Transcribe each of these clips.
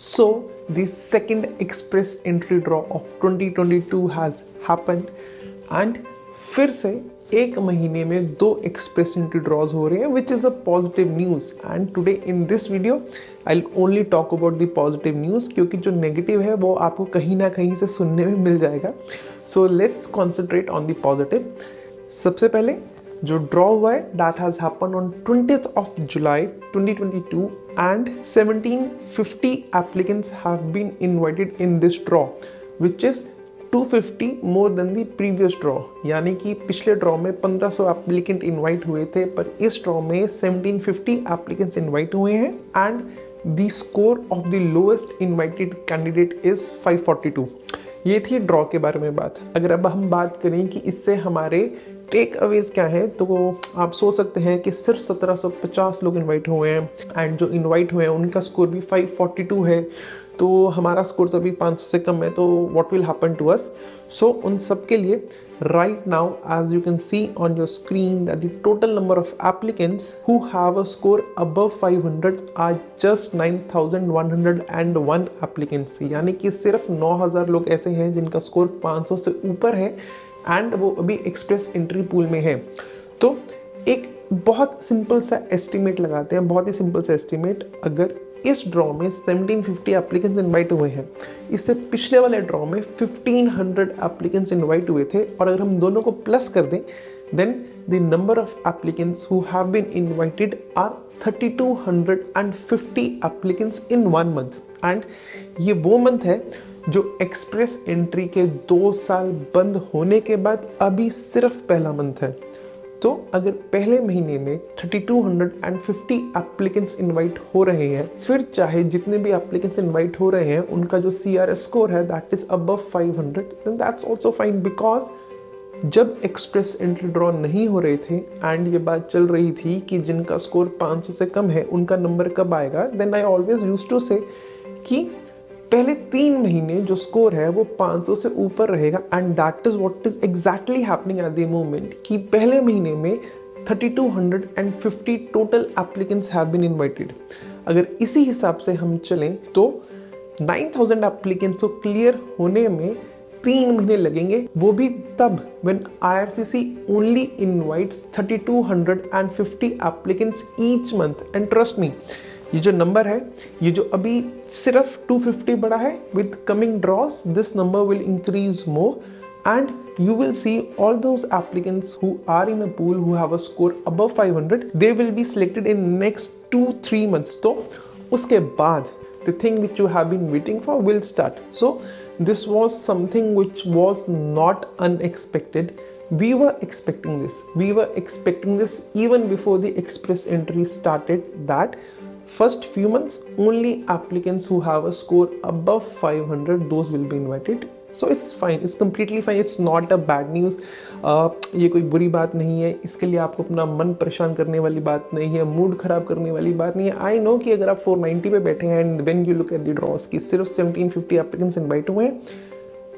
So the second express entry draw of 2022 has happened and फिर से एक महीने में 2 express entry draws हो रहे हैं, which is a positive news. And today in this video I'll only talk about the positive news, क्योंकि जो negative है वो आपको कहीं ना कहीं से सुनने में मिल जाएगा. So let's concentrate on the positive. सबसे पहले जो ड्रॉ हुआ है that has happen on 20th of July 2022 and 1750 applicants have been invited in this draw, which is 250 more than the previous draw. यानी कि पिछले ड्रॉ में 1500 एप्लीकेंट इनवाइट हुए थे, पर इस ड्रॉ में 1750 एप्लीकेंट्स इनवाइट हुए हैं and the score of the lowest invited candidate is 542. ये थी ड्रॉ के बारे में बात. अगर अब हम बात करें कि इससे हमारे टेक अवेज क्या है, तो आप सोच सकते हैं कि सिर्फ 1750 लोग इनवाइट हुए हैं एंड जो इनवाइट हुए हैं उनका स्कोर भी 542 है, तो हमारा स्कोर तो अभी 500 से कम है. तो what will happen to us? So उन सब के लिए right now, as you can see on your screen, that the total number of applicants who have a score above 500 are just 9,101 applicants. यानी कि सिर्फ 9,000 लोग ऐसे हैं जिनका स्कोर 500 से ऊपर है एंड वो अभी एक्सप्रेस एंट्री पूल में है. तो एक बहुत सिंपल सा एस्टिमेट लगाते हैं, बहुत ही सिंपल सा एस्टिमेट. अगर इस ड्रॉ में 1750 एप्लीकेंट्स इनवाइट हुए हैं, इससे पिछले वाले ड्रॉ में 1500 एप्लीकेंट्स इनवाइट हुए थे, और अगर हम दोनों को प्लस कर दें then the number of applicants who have been invited are 3250 applicants in 1 month. And ये वो मंथ है जो एक्सप्रेस एंट्री के 2 साल बंद होने के बाद अभी सिर्फ पहला मंथ है. तो अगर पहले महीने में 3250 एप्लीकेंट्स इनवाइट हो रहे हैं, फिर चाहे जितने भी एप्लीकेंट्स इनवाइट हो रहे हैं उनका जो CRS स्कोर है that is above 500, then that's also fine. Because जब एक्सप्रेस एंट्री ड्रॉ नहीं हो रहे थे एंड ये बात चल रही थी कि जिनका स्कोर 500 से कम है उनका नंबर कब आएगा, then I always used to say कि पहले 3 महीने जो स्कोर है वो 500 से ऊपर रहेगा. And that is what is exactly happening at the moment कि पहले महीने में 3250 total applicants have been invited. अगर इसी हिसाब से हम चलें तो 9000 एप्लीकेंट्स को क्लियर होने में 3 महीने लगेंगे, वो भी तब when IRCC only invites 3250 applicants each month. And trust me, ये जो नंबर है, ये जो अभी सिर्फ 250 बढ़ा है, with coming draws this number will increase more and you will see all those applicants who are in a pool who have a score above 500, they will be selected in next 2-3 months. तो उसके बाद the thing which you have been waiting for will start. So this was something which was not unexpected. We were expecting this. We were expecting this even before the express entry started, that first few months only applicants who have a score above 500, those will be invited. So it's fine, it's completely fine, it's not a bad news. ये कोई बुरी बात नहीं है, इसके लिए आपको अपना मन परेशान करने वाली बात नहीं है, मूड खराब करने वाली बात नहीं है. आई नो कि अगर आप 490 पे बैठे हैं and when you look at the draws कि सिर्फ 1750 एप्लीकेंट्स इनवाइट हुए हैं,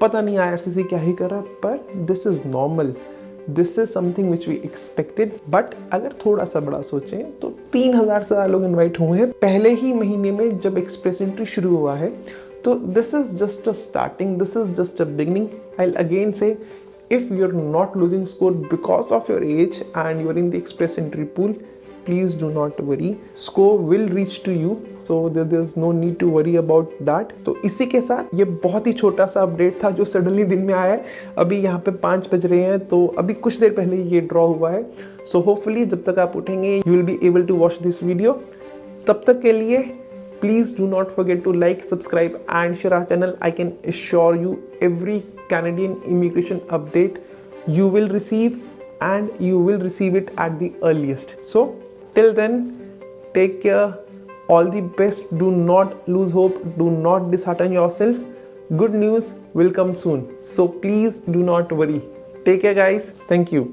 पता नहीं IRCC क्या ही कर रहा, पर this is normal. This is something which we expected. But अगर थोड़ा सा बड़ा सोचें तो 3000 से ज़्यादा लोग इन्वाइट हुए हैं पहले ही महीने में जब एक्सप्रेस एंट्री शुरू हुआ है. तो this is just a starting, this is just a beginning. I will again से, if you're not losing score because of your age and you're in the express entry pool, please do not worry, score will reach to you, so there's no need to worry about that. तो इसी के साथ ये बहुत ही छोटा सा update था जो सडनली दिन में आया है. अभी यहाँ पे 5 बज रहे हैं, तो अभी कुछ देर पहले ये ड्रॉ हुआ है. सो होपफुली जब तक आप उठेंगे you will be able to watch this video. तब तक के लिए please do not forget to like, subscribe and share our channel. I can assure you every Canadian immigration update you will receive, and you will receive it at the earliest. So till then, take care, all the best. Do not lose hope, do not dishearten yourself. Good news will come soon, so please do not worry. Take care guys, thank you.